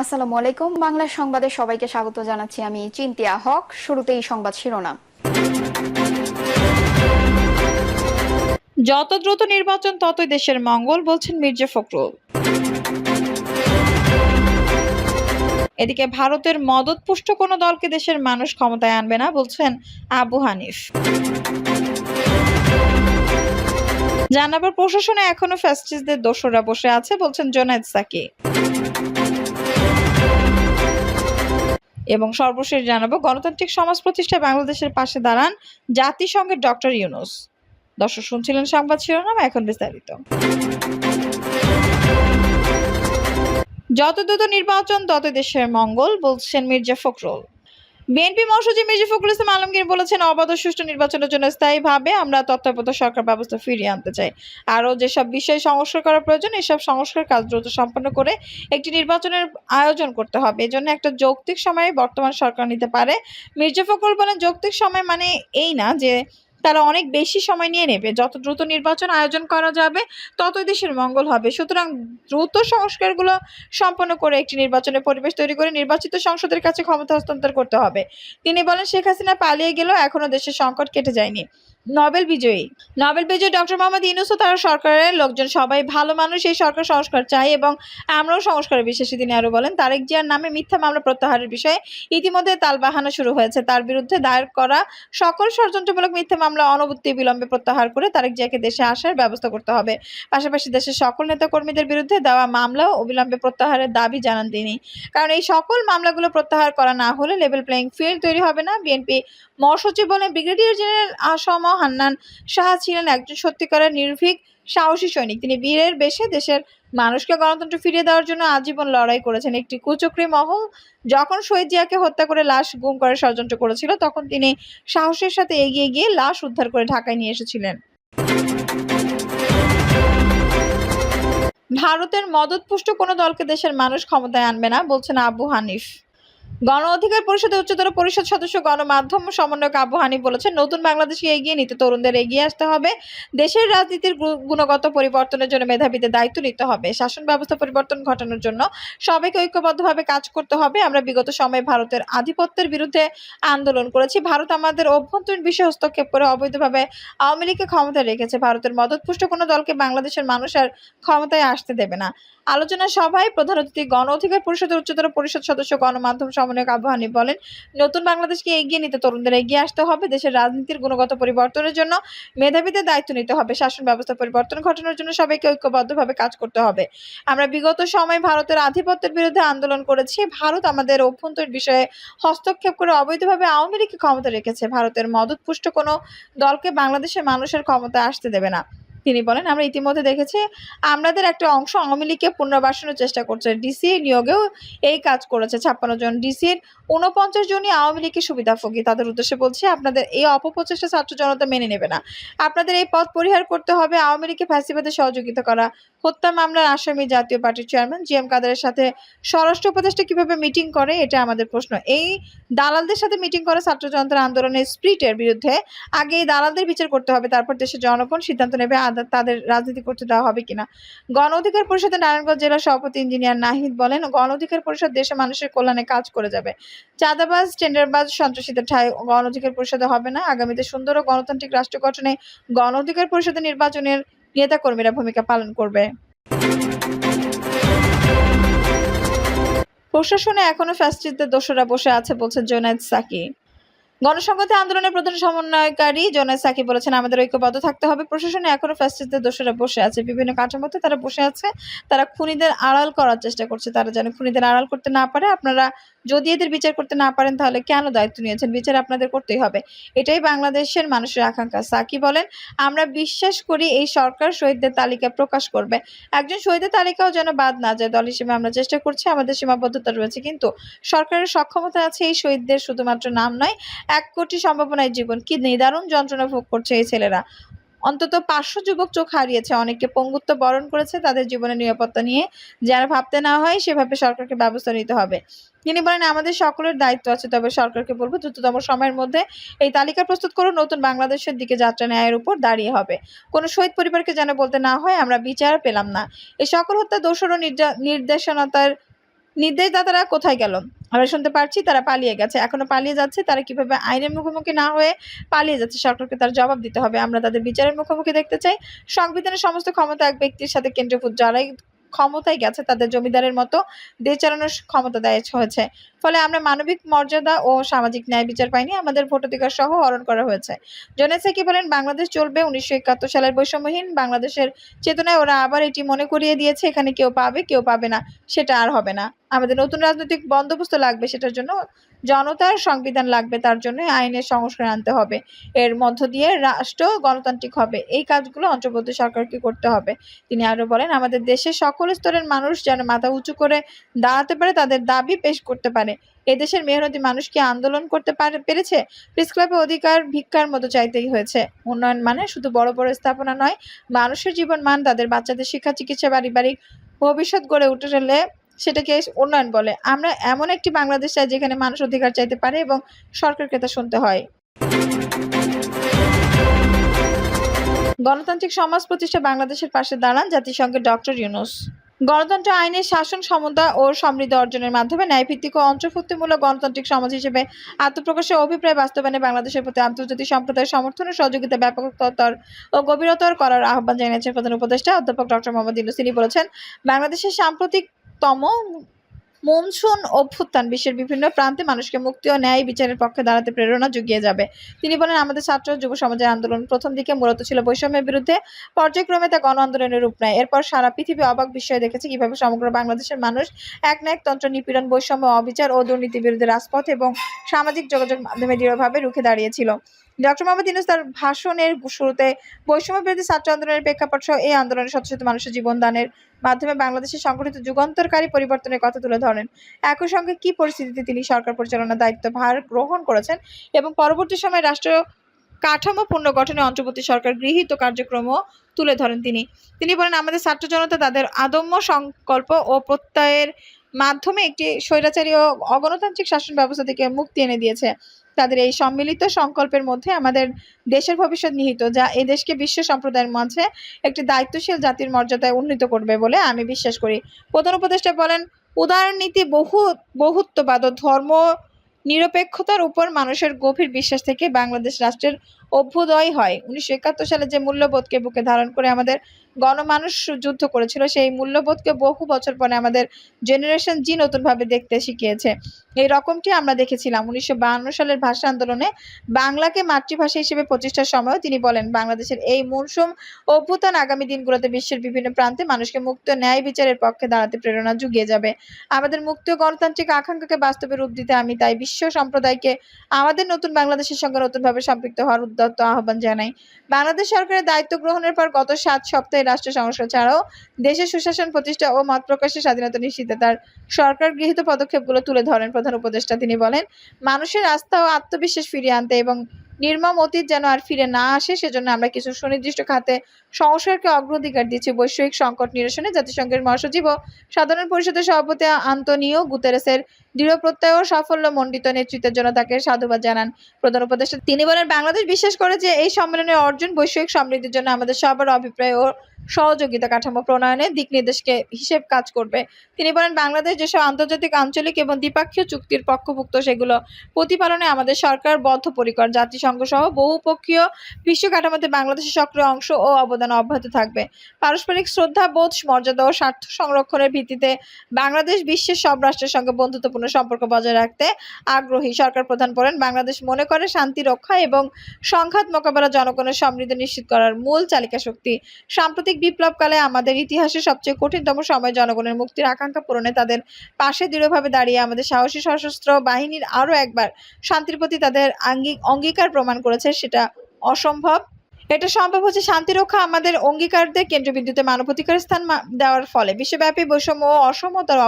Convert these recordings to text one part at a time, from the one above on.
আসসালামু আলাইকুম। বাংলা সংবাদে সবাইকে স্বাগত জানাচ্ছি। আমি চিন্তিয়া হক। শুরুতেই সংবাদ শিরোনাম। যত দ্রুত নির্বাচন ততই দেশের মঙ্গল, বলছেন মির্জা ফখরুল। এদিকে ভারতের মদদপুষ্ট কোনো দলকে দেশের মানুষ ক্ষমতায় আনবে না, বলছেন আবু হানিফ। জানাবার প্রশাসনে এখনো ফ্যাসিস্টদের দোসররা বসে আছে, বলছেন জোনায়েদ সাকি। এবং সর্বশেষ জানাবো, গণতান্ত্রিক সমাজ প্রতিষ্ঠায় বাংলাদেশের পাশে দাঁড়ান জাতিসংঘের ডক্টর ইউনূস। দর্শক, শুনছিলেন সংবাদ শিরোনাম, এখন বিস্তারিত। যত দ্রুত নির্বাচন তত দেশের মঙ্গল, বলছেন মির্জা ফখরুল। বিএনপি মহাসচিব মির্জা ফখরুল ইসলাম আলমগীর বলেছেন, অবাধ ও সুষ্ঠু নির্বাচনের জন্য স্থায়ীভাবে আমরা তত্ত্বাবধায়ক সরকার ব্যবস্থা ফিরিয়ে আনতে চাই। আরও যেসব বিষয়ে সংস্কার করা প্রয়োজন, এসব সংস্কার কাজ দ্রুত সম্পন্ন করে একটি নির্বাচনের আয়োজন করতে হবে। এজন্য একটা যৌক্তিক সময় বর্তমান সরকার নিতে পারে। মির্জা ফখরুল বলেন, যৌক্তিক সময় মানে এই না যে তারা অনেক বেশি সময় নিয়ে নেবে। যত দ্রুত নির্বাচন আয়োজন করা যাবে ততই দেশের মঙ্গল হবে। সুতরাং দ্রুত সংস্কারগুলো সম্পন্ন করে একটি নির্বাচনের পরিবেশ তৈরি করে নির্বাচিত সংসদের কাছে ক্ষমতা হস্তান্তর করতে হবে। তিনি বলেন, শেখ হাসিনা পালিয়ে গেলেও এখনো দেশের সংকট কেটে যায়নি। নোবেল বিজয়ী ডক্টর মোহাম্মদ ইউনূস ও তার সরকারের লোকজন সবাই ভালো মানুষ। এই সরকার সংস্কার চায় এবং আমরাও সংস্কারে বিশ্বাসী। তিনি আরো বলেন, তারেক জিয়ার নামে মিথ্যা মামলা প্রত্যাহারের বিষয়ে ইতিমধ্যে তালবাহানা শুরু হয়েছে। তার বিরুদ্ধে দায়ের করা সকল ষড়যন্ত্রমূলক মিথ্যা মামলা অনবরত বিলম্বে প্রত্যাহার করে তারেক জিয়াকে দেশে আসার ব্যবস্থা করতে হবে। পাশাপাশি দেশের সকল নেতাকর্মীদের বিরুদ্ধে দেওয়া মামলাও অবিলম্বে প্রত্যাহারের দাবি জানান তিনি। কারণ এই সকল মামলাগুলো প্রত্যাহার করা না হলে লেভেল প্লেইং ফিল্ড তৈরি হবে না। বিএনপি মহাসচিব বলেন, ব্রিগেডিয়ার জেনারেল আসম হান্নান সাহা ছিলেন একজন সত্যিকারের নির্ভীক সাহসী সৈনিক। তিনি বীরের বেশে দেশের মানুষকে গণতন্ত্র ফিরিয়ে দেওয়ার জন্য আজীবন লড়াই করেছেন। একটি কুচক্রী মহল যখন শহীদ জিয়াকে হত্যা করে লাশ গুম করে ষড়যন্ত্র করেছিল, তখন তিনি সাহসের সাথে এগিয়ে গিয়ে লাশ উদ্ধার করে ঢাকায় নিয়ে এসেছিলেন। ভারতের মদদপুষ্ট কোনো দলকে দেশের মানুষ ক্ষমতায় আনবে না, বলছেন আবু হানিফ। গণ অধিকার পরিষদের উচ্চতর পরিষদ সদস্য গণমাধ্যম সমন্বয়ক আবু হানিফ বলেছেন, নতুন বাংলাদেশকে এগিয়ে নিতে তরুণদের এগিয়ে আসতে হবে। দেশের রাজনীতির গুণগত পরিবর্তনের জন্য মেধাবীদের দায়িত্ব নিতে হবে। শাসন ব্যবস্থা পরিবর্তন ঘটানোর জন্য সবাইকে ঐক্যবদ্ধভাবে কাজ করতে হবে। আমরা বিগত সময়ে ভারতের আধিপত্যের বিরুদ্ধে আন্দোলন করেছি। ভারত আমাদের অভ্যন্তরীণ বিষয়ে হস্তক্ষেপ করে অবৈধভাবে আওয়ামী লীগকে ক্ষমতায় রেখেছে। ভারতের মদদপুষ্ট কোনো দলকে বাংলাদেশের মানুষ আর ক্ষমতায় আসতে দেবে না। আলোচনা সভায় প্রধান অতিথি গণ অধিকার পরিষদের উচ্চতর পরিষদ সদস্য গণমাধ্যম সমন্বয়ক আবু হানিফ বলেন, নতুন বাংলাদেশকে এগিয়ে নিতে তরুণদের এগিয়ে আসতে হবে। দেশের রাজনীতির গুণগত পরিবর্তনের জন্য মেধাবীদের দায়িত্ব নিতে হবে। শাসন ব্যবস্থা পরিবর্তন ঘটানোর জন্য সবাইকে ঐক্যবদ্ধভাবে কাজ করতে হবে। আমরা বিগত সময়ে ভারতের আধিপত্যের বিরুদ্ধে আন্দোলন করেছি। ভারত আমাদের অভ্যন্তরীণ বিষয়ে হস্তক্ষেপ করে অবৈধভাবে আওয়ামী লীগকে ক্ষমতা রেখেছে। ভারতের মদদপুষ্ট কোনো দলকে বাংলাদেশের মানুষের ক্ষমতা আসতে দেবে না। তিনি বলেন, আমরা ইতিমধ্যে দেখেছি আমাদের একটা অংশ আওয়ামী লীগকে পুনর্বাসনের চেষ্টা করছে। ডিসি নিয়োগেও এই কাজ করেছে। 56 জন ডিসির 49 জনই আওয়ামী লীগের সুবিধাভোগী। তাদের উদ্দেশ্যে বলছি, আপনাদের এই অপপ্রচেষ্টা ছাত্র জনতা মেনে নেবে না। আপনাদের এই পথ পরিহার করতে হবে। আওয়ামী লীগকে ফ্যাসিবাদে সহযোগিতা করা, হত্যা মামলার আসামি জাতীয় পার্টির চেয়ারম্যান জিএম কাদেরের সাথে স্বরাষ্ট্র উপদেষ্টা কিভাবে মিটিং করে, এটা আমাদের প্রশ্ন। এই দালালদের সাথে মিটিং করে ছাত্র জনতার আন্দোলনের স্পিরিটের বিরুদ্ধে আগে এই দালালদের বিচার করতে হবে। তারপর দেশের জনগণ সিদ্ধান্ত নেবে তাদের রাজনীতি করতে দেওয়া হবে কিনা। গণ অধিকার পরিষদের নারায়ণগঞ্জ জেলা সভাপতি ইঞ্জিনিয়ার নাহিদ বলেন, গণ অধিকার পরিষদ দেশে মানুষের কল্যাণে কাজ করে যাবে। চাঁদাবাজ, টেন্ডারবাজ, সন্ত্রাসীদের ঠাঁই গণ অধিকার পরিষদে হবে না। আগামীতে সুন্দর ও গণতান্ত্রিক রাষ্ট্র গঠনে গণ অধিকার পরিষদের নির্বাচনের নেতাকর্মীরা ভূমিকা পালন করবে। প্রশাসনে এখনো ফ্যাসিস্টদের দোসররা বসে আছে, বলছেন জোনায়েদ সাকি। গণসংহতি আন্দোলনের প্রধান সমন্বয়কারী জোনায়েদ সাকি বলেছেন, আমাদের ঐক্যবদ্ধ থাকতে হবে। প্রশাসনে এখনো ফ্যাসিস্টদের দোসররা বসে আছে, বিভিন্ন কাঠামোতে তারা বসে আছে। তারা খুনিদের আড়াল করার চেষ্টা করছে। তারা যেন খুনিদের আড়াল করতে না পারে। আপনারা যদি এদের বিচার করতে না পারেন, তাহলে কেন দায়িত্ব নিয়েছেন? বিচার আপনাদের করতেই হবে। এটাই বাংলাদেশের মানুষের আকাঙ্ক্ষা। সাকি বলেন, আমরা বিশ্বাস করি এই সরকার শহীদদের তালিকা প্রকাশ করবে। একজন শহীদের তালিকাও যেন বাদ না যায়। দল হিসেবে আমরা চেষ্টা করছি। আমাদের সীমাবদ্ধতা রয়েছে, কিন্তু সরকারের সক্ষমতা আছে এই শহীদদের শুধুমাত্র নাম নয়, 1 কোটি সম্ভাবনায় জীবন। কি নিদারুণ যন্ত্রণা ভোগ করছে এই ছেলেরা। অন্তত 500 যুবক চোখ হারিয়েছে, অনেককে পঙ্গুত্ব বরণ করেছে। তাদের জীবনের নিরাপত্তা নিয়ে যেন ভাবতে না হয়, সেভাবে সরকারকে ব্যবস্থা নিতে হবে। তিনি বলেন, আমাদের সকলের দায়িত্ব আছে। তবে সরকারকে বলবো, দ্রুততম সময়ের মধ্যে এই তালিকা প্রস্তুত করুন। নতুন বাংলাদেশের দিকে যাত্রা ন্যায়ের উপর দাঁড়িয়ে হবে। কোনো শহীদ পরিবারকে যেন বলতে না হয় আমরা বিচার পেলাম না। এই সকল হত্যা দোষর ও নির্দেশদাতারা কোথায় গেল? আমরা শুনতে পারছি তারা পালিয়ে গেছে। এখনো পালিয়ে যাচ্ছে। তারা কিভাবে আইনের মুখোমুখি না হয়ে পালিয়ে যাচ্ছে, সরকারকে তার জবাব দিতে হবে। আমরা তাদের বিচারের মুখোমুখি দেখতে চাই। সংবিধানের সমস্ত ক্ষমতা এক ব্যক্তির সাথে কেন্দ্রীভূত। যারাই ক্ষমতায় গেছে তাদের জমিদারের মতো দেশ চালানোর ক্ষমতা দেয়া হয়েছে। ফলে আমরা মানবিক মর্যাদা ও সামাজিক ন্যায় বিচার পাইনি। আমাদের ভোটাধিকার সহ হরণ করা হয়েছে। জোনেস সাকি বলেন, বাংলাদেশ চলবে ১৯৭১ সালের বৈষম্যহীন বাংলাদেশের চেতনায়। ওরা আবার এটি মনে করিয়ে দিয়েছে, এখানে কেউ পাবে কেউ পাবে না, সেটা আর হবে না। আমাদের নতুন রাজনৈতিক বন্দোবস্ত লাগবে, সেটার জন্য জনতার সংবিধান লাগবে, তার জন্য আইনের সংস্কার আনতে হবে। এর মধ্য দিয়ে রাষ্ট্র গণতান্ত্রিক হবে। এই কাজগুলো অন্তর্বর্তী সরকারকে করতে হবে। তিনি আরো বলেন, আমাদের দেশের সকল স্তরের মানুষ যেন মাথা উঁচু করে দাঁড়াতে পারে, তাদের দাবি পেশ করতে পারে। এদেশের মেহনতি মানুষ কি আন্দোলন করতে পেরেছে? প্রেস ক্লাবে অধিকার ভিক্ষার মতো চাইতেই হয়েছে। উন্নয়ন মানে শুধু বড় বড় স্থাপনা নয়, মানুষের জীবন মান, তাদের বাচ্চাদের শিক্ষা, চিকিৎসা, পারিবারিক ভবিষ্যৎ গড়ে উঠলে সেটাকে উন্নয়ন বলে। আমরা এমন একটি বাংলাদেশ চাই যেখানে মানুষ অধিকার চাইতে পারে এবং সরকারকে তা শুনতে হয়। গণতান্ত্রিক সমাজ প্রতিষ্ঠায় বাংলাদেশের পাশে দাঁড়ান জাতিসংঘের ডক্টর ইউনূস। গণতন্ত্র, আইনের শাসন, সমতা ও সমৃদ্ধি অর্জনের মাধ্যমে ন্যায়ভিত্তিক ও অন্তর্ভুক্তিমূলক গণতান্ত্রিক সমাজ হিসেবে আত্মপ্রকাশের অভিপ্রায় বাস্তবায়নে বাংলাদেশের প্রতি আন্তর্জাতিক সম্প্রদায়ের সমর্থন ও সহযোগিতা ব্যাপকতর ও গভীরতর করার আহ্বান জানিয়েছেন প্রধান উপদেষ্টা অধ্যাপক ডক্টর মোহাম্মদ ইউনূস। তিনি বলেছেন, বাংলাদেশের সাম্প্রতিকতম মনসুন অভ্যুত্থান বিশ্বের বিভিন্ন প্রান্তে মানুষকে মুক্তি ও ন্যায় বিচারের পক্ষে দাঁড়াতে প্রেরণা জুগিয়ে যাবে। তিনি বলেন, আমাদের ছাত্র যুব সমাজের আন্দোলন প্রথম দিকে মূলত ছিল বৈষম্যের বিরুদ্ধে, পর্যায়ক্রমে তা গণ আন্দোলনের রূপ নেয়। এরপর সারা পৃথিবী অবাক বিস্ময়ে দেখেছে কিভাবে সমগ্র বাংলাদেশের মানুষ এক না এক তন্ত্র, নিপীড়ন, বৈষম্য, অবিচার ও দুর্নীতির বিরুদ্ধে রাজপথ এবং সামাজিক যোগাযোগ মাধ্যমে দৃঢ়ভাবে রুখে দাঁড়িয়েছিল। ডক্টর মোহাম্মদ ইউনূস তার ভাষণের শুরুতে বৈষম্য বিরোধী ছাত্র আন্দোলনের প্রেক্ষাপট সহ এই আন্দোলনে শত শত মানুষের জীবন দানের মাধ্যমে বাংলাদেশের সংঘটিত যুগান্তরকারী পরিবর্তনের কথা তুলে ধরেন। একই সঙ্গে কি পরিস্থিতিতে তিনি সরকার পরিচালনার দায়িত্বভার গ্রহণ করেছেন এবং পরবর্তী সময়ে রাষ্ট্র কাঠামো পুনর্গঠনে অন্তর্বর্তী সরকার গৃহীত কার্যক্রমও তুলে ধরেন। তিনি বলেন, আমাদের ছাত্র জনতা তাদের আদম্য সংকল্প ও প্রত্যয়ের মাধ্যমে একটি স্বৈরাচারী ও অগণতান্ত্রিক শাসন ব্যবস্থা থেকে মুক্তি এনে দিয়েছে। তাদের এই সম্মিলিত সংকল্পের মধ্যে আমাদের দেশের ভবিষ্যৎ নিহিত, যা এই দেশকে বিশ্ব সম্প্রদায়ের মাঝে একটি দায়িত্বশীল জাতির মর্যাদায় উন্নীত করবে বলে আমি বিশ্বাস করি। প্রধান উপদেষ্টা বলেন, উদারনীতি, বহুত্ববাদ ও ধর্ম নিরপেক্ষতার উপর মানুষের গভীর বিশ্বাস থেকে বাংলাদেশ রাষ্ট্রের অভ্যুদয় হয়। ১৯৭১ সালে যে মূল্যবোধকে বুকে ধারণ করে আমাদের গণমানুষ যুদ্ধ করেছিল, সেই মূল্যবোধকে বহু বছর পরে আমাদের জেনারেশন জি নতুনভাবে দেখতে শিখিয়েছে। এই রকমটি আমরা দেখেছিলাম ১৯৫২ সালের ভাষা আন্দোলনে বাংলাকে মাতৃভাষা হিসেবে প্রতিষ্ঠার সময়ও। তিনি বলেন, বাংলাদেশের এই মৌসুম অভ্যুত্থান আগামী দিনগুলোতে বিশ্বের বিভিন্ন প্রান্তে মানুষকে মুক্ত ন্যায় বিচারের পক্ষে দাঁড়াতে প্রেরণা জুগিয়ে যাবে। আমাদের মুক্ত গণতান্ত্রিক আকাঙ্ক্ষাকে বাস্তবে রূপ দিতে আমি তাই বিশ্ব সম্প্রদায়কে আমাদের নতুন বাংলাদেশের সঙ্গে নতুনভাবে সম্পৃক্ত হওয়ার উদ্যত আহ্বান জানাই। বাংলাদেশ সরকারের দায়িত্ব গ্রহণের পর গত ৭ সপ্তাহে রাষ্ট্র সংস্কার ছাড়াও দেশের সুশাসন প্রতিষ্ঠা ও মত প্রকাশের স্বাধীনতা নিশ্চিতে তার সরকার গৃহীত পদক্ষেপগুলো তুলে ধরেন প্রধান উপদেষ্টা। তিনি বলেন, মানুষের আস্থা ও আত্মবিশ্বাস ফিরিয়ে আনতে এবং নির্মম অতীত যেন আর ফিরে না আসে, সেজন্য আমরা কিছু সুনির্দিষ্ট খাতে সংস্কারকে অগ্রাধিকার দিচ্ছি। বৈশ্বিক সংকট নিরসনে জাতিসংঘের মহাসচিব ও সাধারণ পরিষদের সভাপতি আন্তোনিও গুতেরেসের দৃঢ় প্রত্যয় ও সাফল্যমণ্ডিত নেতৃত্বের জন্য তাকে সাধুবাদ জানান প্রধান উপদেষ্টা। তিনি বলেন, বাংলাদেশ বিশ্বাস করে যে এই সম্মেলনের অর্জন বৈশ্বিক সমৃদ্ধির জন্য আমাদের সবার অভিপ্রায় ও সহযোগিতা কাঠামো প্রণয়নের দিক নির্দেশকে হিসেব কাজ করবে। তিনি বলেন, বাংলাদেশ যেসব আন্তর্জাতিক, আঞ্চলিক এবং দ্বিপাক্ষীয় চুক্তির পক্ষভুক্ত, সেগুলো প্রতিপালনে আমাদের সরকার বদ্ধপরিকর। জাতিসংঘ সহ বহুপক্ষীয় বিশ্ব কাঠামোতে বাংলাদেশের সক্রিয় অংশ ও অবদান অব্যাহত থাকবে। পারস্পরিক শ্রদ্ধাবোধ, মর্যাদা ও স্বার্থ সংরক্ষণের ভিত্তিতে বাংলাদেশ বিশ্বের সব রাষ্ট্রের সঙ্গে বন্ধুত্বপূর্ণ সম্পর্ক বজায় রাখতে আগ্রহী। সরকার প্রধান বলেন, বাংলাদেশ মনে করে শান্তি রক্ষা এবং সংঘাত মোকাবেলা জনগণের সমৃদ্ধি নিশ্চিত করার মূল চালিকা শক্তি। সাম্প্রতিক বিপ্লবকালে আমাদের ইতিহাসে সবচেয়ে কঠিনতম সময় জনগণের মুক্তির আকাঙ্ক্ষা পূরণে তাদের পাশে দৃঢ়ভাবে দাঁড়িয়ে আমাদের সাহসী সশস্ত্র বাহিনীর আরও একবার শান্তির প্রতি তাদের অঙ্গীকার প্রমাণ করেছে। এটা সম্ভব হচ্ছে শান্তি রক্ষা আমাদের অঙ্গীকারদের কেন্দ্রবিন্দুতে মানবাধিকার স্থান দেওয়ার ফলে। বিশ্বব্যাপী বৈষম্য ও অসমতার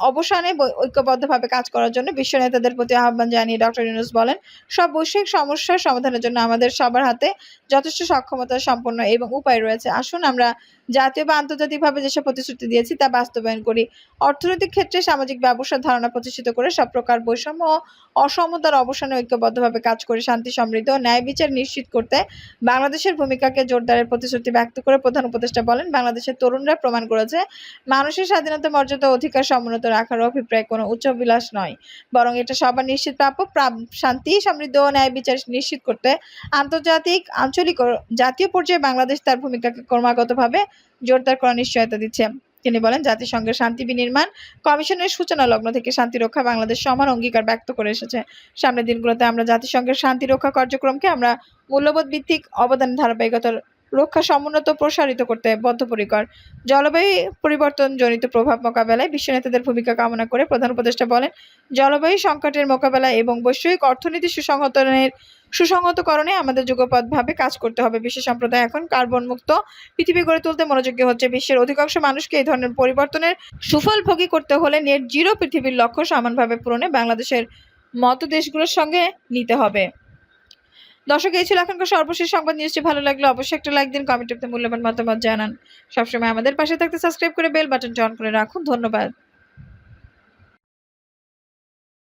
অবসানে ঐক্যবদ্ধভাবে কাজ করার জন্য বিশ্ব নেতাদের প্রতি আহ্বান জানিয়ে ডক্টর ইউনূস বলেন, সব বৈশ্বিক সমস্যার সমাধানের জন্য আমাদের সবার হাতে যথেষ্ট সক্ষমতা সম্পন্ন এবং উপায় রয়েছে। আসুন আমরা জাতীয় বা আন্তর্জাতিকভাবে যেসব প্রতিশ্রুতি দিয়েছি তা বাস্তবায়ন করি। অর্থনৈতিক ক্ষেত্রে সামাজিক ব্যবস্থার ধারণা প্রতিষ্ঠিত করে সব প্রকার বৈষম্য ও অসমতার অবসানে ঐক্যবদ্ধভাবে কাজ করে শান্তি, সমৃদ্ধি ও ন্যায় বিচার নিশ্চিত করতে বাংলাদেশের ভূমিকাকে জোরদারের প্রতিশ্রুতি ব্যক্ত করে প্রধান উপদেষ্টা বলেন, বাংলাদেশের তরুণরা প্রমাণ করেছে মানুষের স্বাধীনতা, মর্যাদা ও অধিকার সমুন্নত রাখার অভিপ্রায় কোনো উচ্চাভিলাষ নয়, বরং এটা সবার নিশ্চিত প্রাপ্য। শান্তি, সমৃদ্ধি ও ন্যায় বিচার নিশ্চিত করতে আন্তর্জাতিক, আঞ্চলিক ও জাতীয় পর্যায়ে বাংলাদেশ তার ভূমিকাকে ক্রমাগতভাবে জোরদার করার নিশ্চয়তা দিচ্ছে। তিনি বলেন, জাতিসংঘের শান্তি বিনির্মাণ কমিশনের সূচনা লগ্ন থেকে শান্তি রক্ষা বাংলাদেশ সমান অঙ্গীকার ব্যক্ত করে এসেছে। সামনের দিনগুলোতে আমরা জাতিসংঘের শান্তি রক্ষা কার্যক্রমকে আমরা মূল্যবোধ ভিত্তিক অবদানের ধারাবাহিকতার রক্ষা সমুন্নত প্রসারিত করতে বদ্ধপরিকর। জলবায়ু পরিবর্তন জনিত প্রভাব মোকাবেলায় বিশ্ব নেতাদের ভূমিকা কামনা করে প্রধান উপদেষ্টা বলেন, জলবায়ু সংকটের মোকাবেলায় এবং বৈশ্বিক অর্থনীতি সুসংহতকরণে আমাদের যুগপৎভাবে কাজ করতে হবে। বিশ্ব সম্প্রদায় এখন কার্বন মুক্ত পৃথিবী গড়ে তুলতে মনোযোগী হচ্ছে। বিশ্বের অধিকাংশ মানুষকে এই ধরনের পরিবর্তনের সুফল ভোগী করতে হলে নেট জিরো পৃথিবীর লক্ষ্য সমানভাবে পূরণে বাংলাদেশের মতো দেশগুলোর সঙ্গে নিতে হবে। দর্শক, এই ছিল এখনকার সর্বশেষ সংবাদ। নিউজটি ভালো লাগলে অবশ্যই একটা লাইক দিন, কমেন্টে আপনার মূল্যবান মতামত জানান। সবসময় আমাদের পাশে থাকতে সাবস্ক্রাইব করে বেল বাটনটি অন করে রাখুন। ধন্যবাদ।